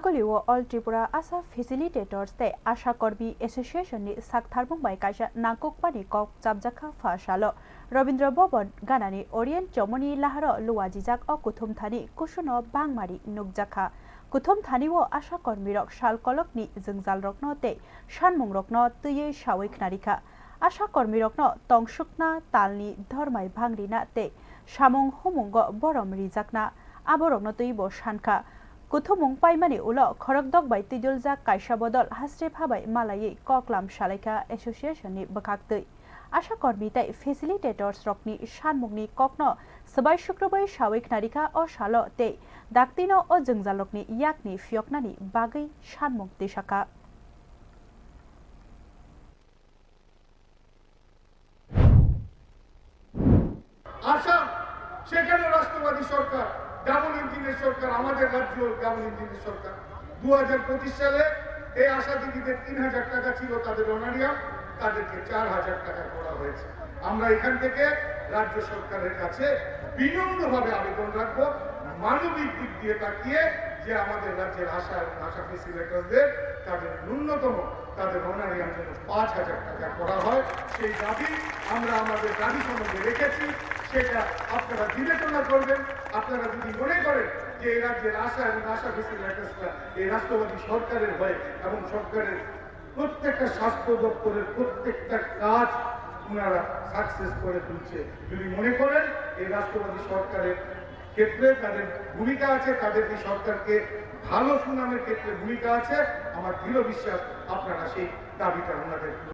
আগলিও all Tripura আশা ফেসিলিটেটর্স তে আশা কর্মী association नि साकथारबुंबाय कायसा नांगकपानि कक चाबजाखा फाशालो रवीन्द्र भवन गानानि ओरिएंट चमनि लाहार लुवाजिजाक अ कुथुमथानि कुसुनो बांगमारि नुकजाखा कुथुमथानिओ आशा कर्मी रक सालकलकनि जोंजाल रकनो ते सानमुं रकनो तुयै सावै खनारिखा आशा कर्मी रकनो तंसुकना तालनि धर्माय भांगरिना ते सामुं हुमुंग बरम रिजाकना आबरकनो तुयबो सानखा कुथुमुं पाइमानि उलो खरकदक बाय तिजुलजा कायसा बदल हास्रे फाबाय मालायै कक्लाम सालायखा एसोसिएशननि बखाक्तै आशा कर्मी ताय फेसिलिटेटर्स रकनि सानमुंनि ककनो सबाय शुक्रबार सावैक नारिखा अ सालो ते दाक्तिनो अ जोंजालकनि याकनि फियकनानि बागै सानमुं देशाखा आशा সেখানে রাষ্ট্রবাদী সরকার ডাবল ইঞ্জিনের সরকার আমাদের রাজ্য ডাবল ইঞ্জিনের সরকার 2025 সালে এই আশা দিদিদের 3000 টাকা ছিল তাদের অনারিয়াম তাদেরকে 4000 টাকা করা হয়েছে আমরা এখান থেকে রাজ্য সরকারের কাছে বিনম্রভাবে আবেদন রাখব মানবিক দিক দিয়ে তাকিয়ে যে আমাদের রাজ্যের আশা ফেসিলিটেটরদের তাদের ন্যূনতম তাদের অনারিয়াম যেন 5000 টাকা করা হয় সেই দাবি আমরা আমাদের দাবি সনদে রেখেছি সেটা আপনারা বিবেচনা করবেন আপনারা যদি মনে করেন যে এই রাজ্যের আশা এবং আশা ফেসিলিটেটররা এই রাষ্ট্রবাদী সরকারের হয়ে এবং সরকারের প্রত্যেকটা স্বাস্থ্য দপ্তরের প্রত্যেকটা কাজ ওনারা সাকসেস করে তুলছে যদি মনে করেন এই রাষ্ট্রবাদী সরকারের ক্ষেত্রে তাদের ভূমিকা আছে তাদের এই সরকারকে ভালো সুনামের ক্ষেত্রে ভূমিকা আছে আমার দৃঢ় বিশ্বাস আপনারা সেই দাবিটা ওনাদের